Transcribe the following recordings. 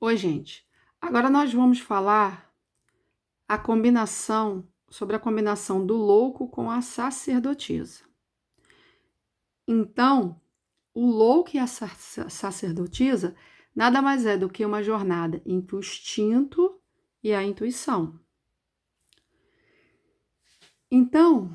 Oi, gente. Agora nós vamos falar sobre a combinação do louco com a sacerdotisa. Então, o louco e a sacerdotisa nada mais é do que uma jornada entre o instinto e a intuição. Então,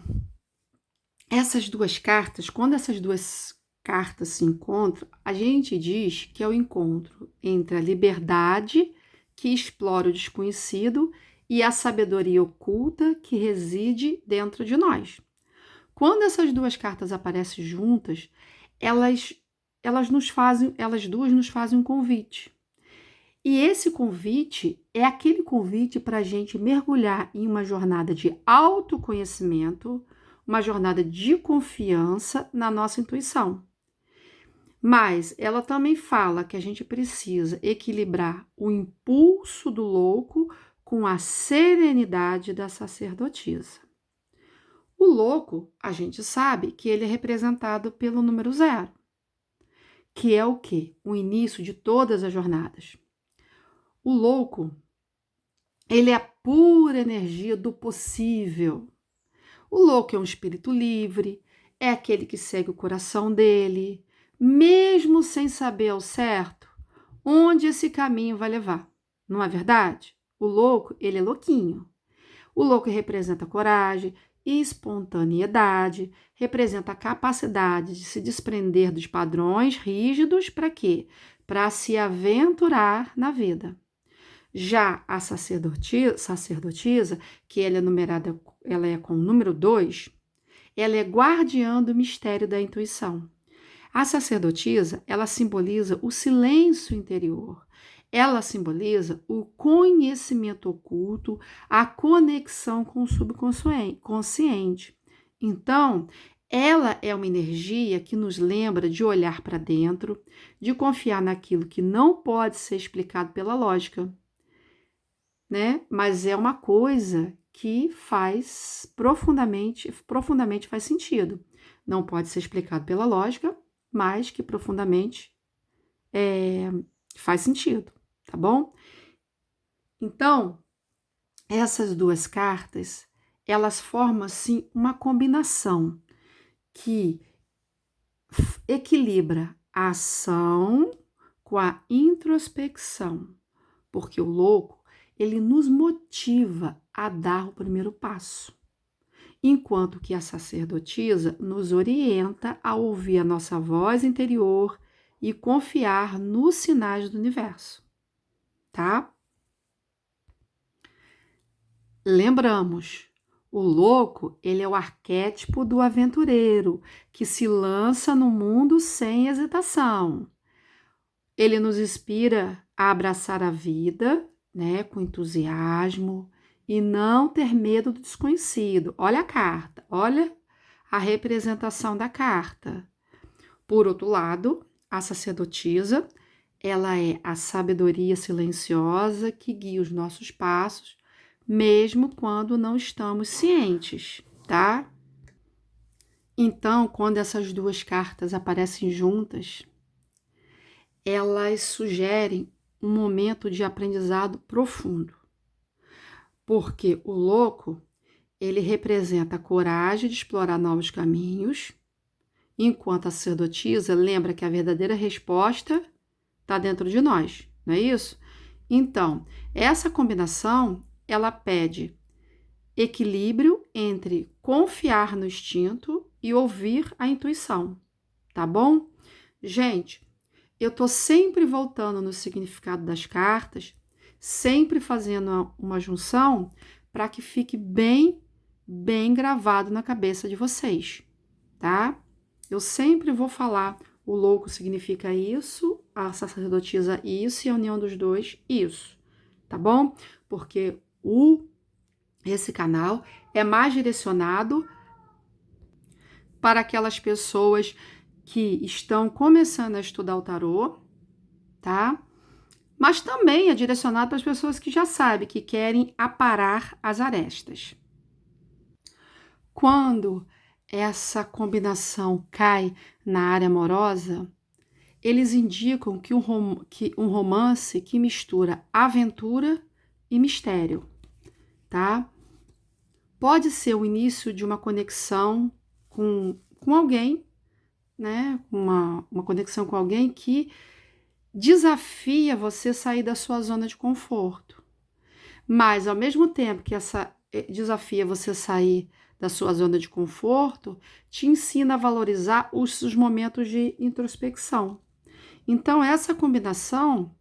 quando essas duas cartas se encontram, a gente diz que é o encontro entre a liberdade que explora o desconhecido e a sabedoria oculta que reside dentro de nós. Quando essas duas cartas aparecem juntas, elas elas duas nos fazem um convite. E esse convite é aquele convite para a gente mergulhar em uma jornada de autoconhecimento, uma jornada de confiança na nossa intuição. Mas ela também fala que a gente precisa equilibrar o impulso do louco com a serenidade da sacerdotisa. O louco, a gente sabe que ele é representado pelo número 0, que é o quê? O início de todas as jornadas. O louco, ele é a pura energia do possível. O louco é um espírito livre, é aquele que segue o coração dele, mesmo sem saber ao certo onde esse caminho vai levar. Não é verdade? O louco, ele é louquinho. O louco representa coragem, espontaneidade, representa a capacidade de se desprender dos padrões rígidos para quê? Para se aventurar na vida. Já a sacerdotisa, que ela é com o número 2, ela é guardiã do mistério da intuição. A sacerdotisa, ela simboliza o silêncio interior. Ela simboliza o conhecimento oculto, a conexão com o subconsciente. Então, ela é uma energia que nos lembra de olhar para dentro, de confiar naquilo que não pode ser explicado pela lógica, né? Mas é uma coisa que faz profundamente faz sentido. Não pode ser explicado pela lógica, mas que profundamente faz sentido, tá bom? Então, essas duas cartas, elas formam assim uma combinação que equilibra a ação com a introspecção, porque o louco ele nos motiva a dar o primeiro passo, enquanto que a sacerdotisa nos orienta a ouvir a nossa voz interior e confiar nos sinais do universo, tá? Lembramos, o louco, ele é o arquétipo do aventureiro que se lança no mundo sem hesitação. Ele nos inspira a abraçar a vida, né, com entusiasmo e não ter medo do desconhecido. Olha a carta, olha a representação da carta. Por outro lado, a sacerdotisa, ela é a sabedoria silenciosa que guia os nossos passos, mesmo quando não estamos cientes, tá? Então, quando essas duas cartas aparecem juntas, elas sugerem um momento de aprendizado profundo. Porque o louco, ele representa a coragem de explorar novos caminhos, enquanto a sacerdotisa lembra que a verdadeira resposta está dentro de nós, não é isso? Então, essa combinação, ela pede equilíbrio entre confiar no instinto e ouvir a intuição, tá bom? Gente, eu estou sempre voltando no significado das cartas, sempre fazendo uma junção para que fique bem gravado na cabeça de vocês, tá? Eu sempre vou falar, o louco significa isso, a sacerdotisa isso e a união dos dois isso, tá bom? Porque esse canal é mais direcionado para aquelas pessoas que estão começando a estudar o tarô, tá? Mas também é direcionado para as pessoas que já sabem, que querem aparar as arestas. Quando essa combinação cai na área amorosa, eles indicam que um romance que mistura aventura e mistério, tá? Pode ser o início de uma conexão com alguém, né? Uma conexão com alguém que desafia você a sair da sua zona de conforto. Mas, ao mesmo tempo que essa desafia você a sair da sua zona de conforto, te ensina a valorizar os momentos de introspecção. Então, essa combinação,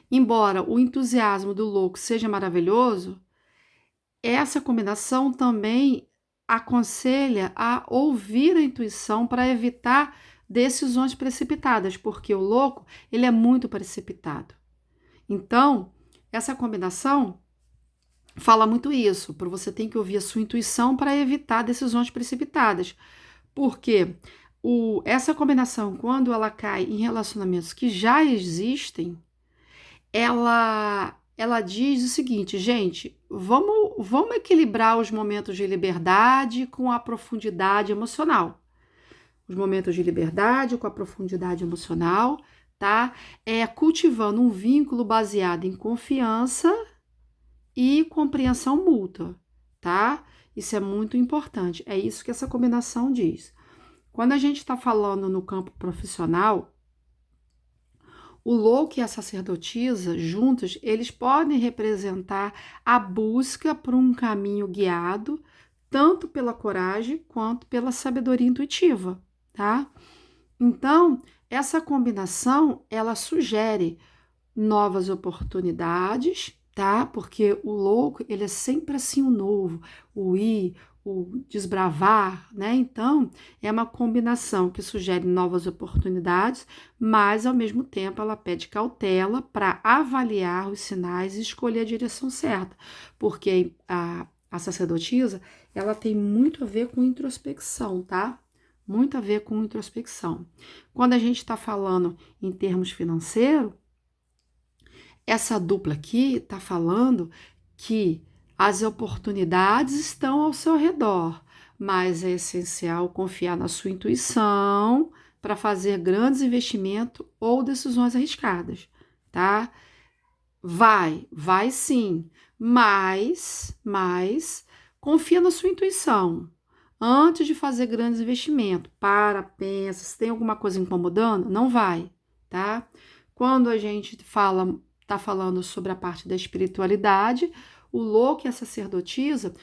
embora o entusiasmo do louco seja maravilhoso, essa combinação também aconselha a ouvir a intuição para evitar decisões precipitadas, porque o louco, ele é muito precipitado. Então, essa combinação fala muito isso, para você tem que ouvir a sua intuição para evitar decisões precipitadas. Porque essa combinação, quando ela cai em relacionamentos que já existem, ela diz o seguinte, gente, vamos equilibrar os momentos de liberdade com a profundidade emocional. Os momentos de liberdade com a profundidade emocional, tá? Cultivando um vínculo baseado em confiança e compreensão mútua, tá? Isso é muito importante. É isso que essa combinação diz. Quando a gente está falando no campo profissional, o louco e a sacerdotisa, juntos, eles podem representar a busca por um caminho guiado, tanto pela coragem quanto pela sabedoria intuitiva, tá? Então, essa combinação, ela sugere novas oportunidades, tá? Porque o louco, ele é sempre assim o novo, o ir, o desbravar, né? Então, é uma combinação que sugere novas oportunidades, mas ao mesmo tempo ela pede cautela para avaliar os sinais e escolher a direção certa, porque a sacerdotisa, ela tem muito a ver com introspecção, tá? Muito a ver com introspecção. Quando a gente está falando em termos financeiros, essa dupla aqui está falando que as oportunidades estão ao seu redor, mas é essencial confiar na sua intuição para fazer grandes investimentos ou decisões arriscadas, tá? Vai sim, mas confia na sua intuição. Antes de fazer grandes investimentos, pensa, se tem alguma coisa incomodando, não vai, tá? Quando a gente tá falando sobre a parte da espiritualidade, o louco e a sacerdotisa,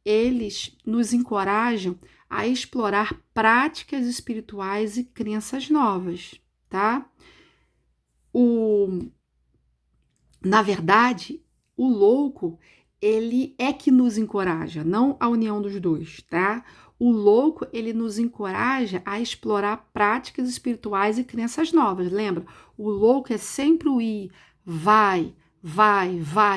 eles nos encorajam a explorar práticas espirituais e crenças novas, tá? Na verdade, o louco, ele é que nos encoraja, não a união dos dois, tá? O louco, ele nos encoraja a explorar práticas espirituais e crenças novas. Lembra? O louco é sempre o ir, vai,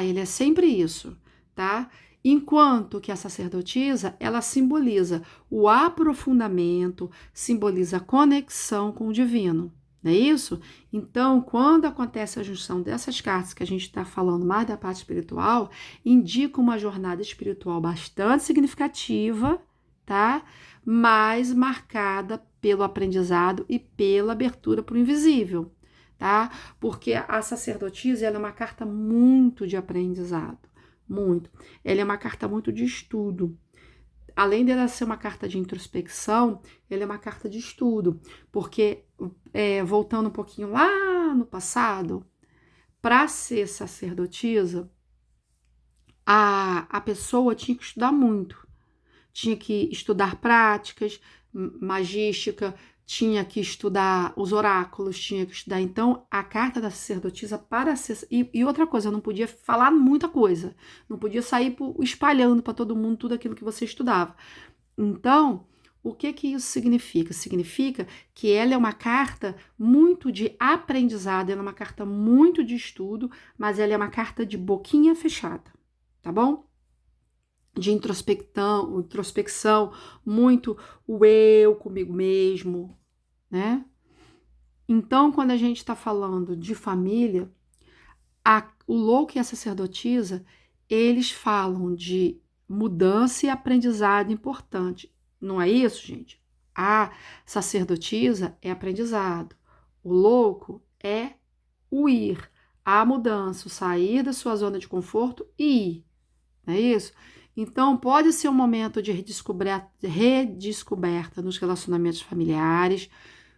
ele é sempre isso, tá? Enquanto que a sacerdotisa, ela simboliza o aprofundamento, simboliza a conexão com o divino. Não é isso? Então, quando acontece a junção dessas cartas que a gente está falando mais da parte espiritual, indica uma jornada espiritual bastante significativa, tá? Mas marcada pelo aprendizado e pela abertura para o invisível, tá? Porque a sacerdotisa, ela é uma carta muito de aprendizado, muito. Ela é uma carta muito de estudo. Além dela ser uma carta de introspecção, ela é uma carta de estudo, porque, voltando um pouquinho lá no passado, para ser sacerdotisa, a pessoa tinha que estudar muito, tinha que estudar práticas, magística, tinha que estudar os oráculos, tinha que estudar. Então, a carta da sacerdotisa para ser. E outra coisa, não podia falar muita coisa, não podia sair espalhando para todo mundo tudo aquilo que você estudava. Então, o que isso significa? Significa que ela é uma carta muito de aprendizado, ela é uma carta muito de estudo, mas ela é uma carta de boquinha fechada, tá bom? De introspecção, muito o eu comigo mesmo, né? Então, quando a gente está falando de família, o louco e a sacerdotisa, eles falam de mudança e aprendizado importante. Não é isso, gente? A sacerdotisa é aprendizado. O louco é o ir, a mudança, o sair da sua zona de conforto e ir. Não é isso? Então, pode ser um momento de redescoberta nos relacionamentos familiares,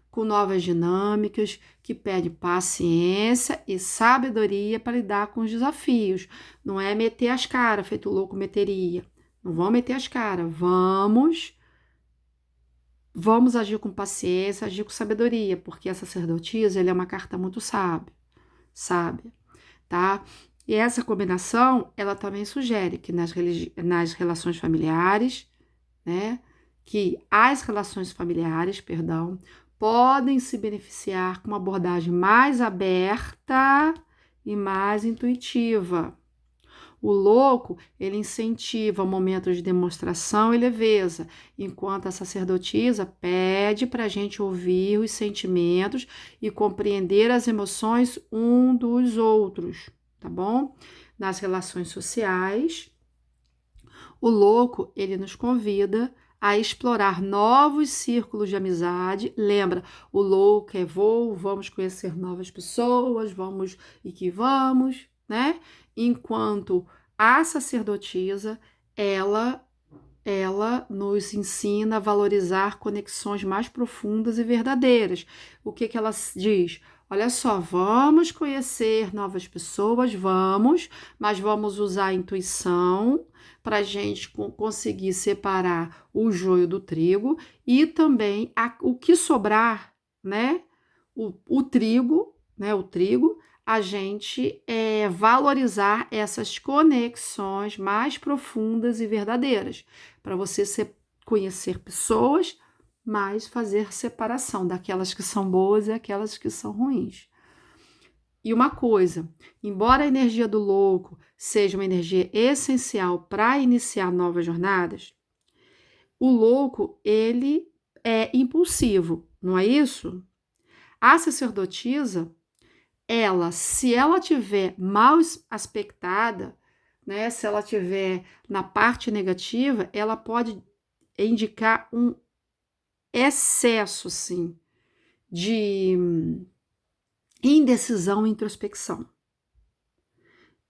com novas dinâmicas, que pede paciência e sabedoria para lidar com os desafios. Não é meter as caras, feito louco meteria. Não vamos meter as caras. Vamos agir com paciência, agir com sabedoria, porque a sacerdotisa ele é uma carta muito sábia, tá? E essa combinação, ela também sugere que nas relações familiares, né, que as relações familiares, perdão, podem se beneficiar com uma abordagem mais aberta e mais intuitiva. O louco, ele incentiva momentos de demonstração e leveza, enquanto a sacerdotisa pede para a gente ouvir os sentimentos e compreender as emoções um dos outros, tá bom? Nas relações sociais, o louco, ele nos convida a explorar novos círculos de amizade. Lembra, o louco é voo, vamos conhecer novas pessoas, vamos e que vamos, né? Enquanto a sacerdotisa, ela nos ensina a valorizar conexões mais profundas e verdadeiras. O que ela diz? Olha só, vamos conhecer novas pessoas, mas vamos usar a intuição para a gente conseguir separar o joio do trigo e também o que sobrar, né? O trigo, né? O trigo, a gente valorizar essas conexões mais profundas e verdadeiras, para você conhecer pessoas, mas fazer separação daquelas que são boas e aquelas que são ruins. E uma coisa, embora a energia do louco seja uma energia essencial para iniciar novas jornadas, o louco, ele é impulsivo, não é isso? A sacerdotisa, se ela tiver mal aspectada, né, se ela tiver na parte negativa, ela pode indicar um excesso, sim, de indecisão e introspecção.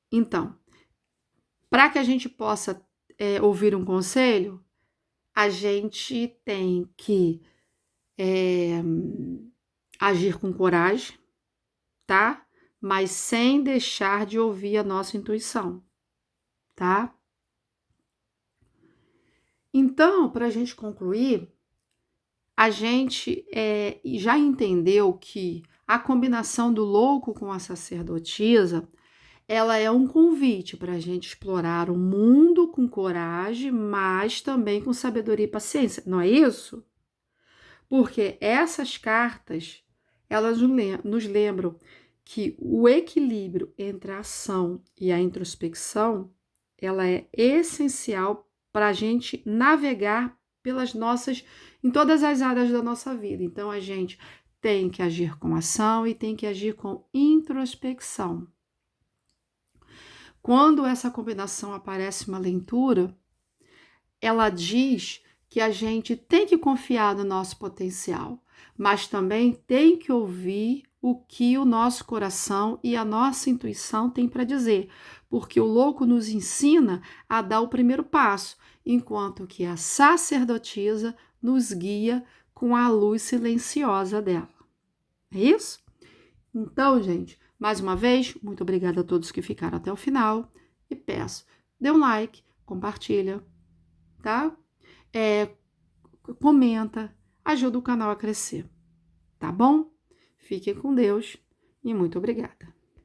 Então, para que a gente possa ouvir um conselho, a gente tem que agir com coragem, tá? Mas sem deixar de ouvir a nossa intuição, tá? Então, para a gente concluir, a gente já entendeu que a combinação do louco com a sacerdotisa, ela é um convite para a gente explorar o mundo com coragem, mas também com sabedoria e paciência, não é isso? Porque essas cartas, elas nos lembram que o equilíbrio entre a ação e a introspecção, ela é essencial para a gente navegar em todas as áreas da nossa vida. Então, a gente tem que agir com ação e tem que agir com introspecção. Quando essa combinação aparece uma leitura, ela diz que a gente tem que confiar no nosso potencial, mas também tem que ouvir o que o nosso coração e a nossa intuição têm para dizer, porque o louco nos ensina a dar o primeiro passo, enquanto que a sacerdotisa nos guia com a luz silenciosa dela. É isso? Então, gente, mais uma vez, muito obrigada a todos que ficaram até o final e peço, dê um like, compartilha, tá? Comenta, ajuda o canal a crescer, tá bom? Fiquem com Deus e muito obrigada.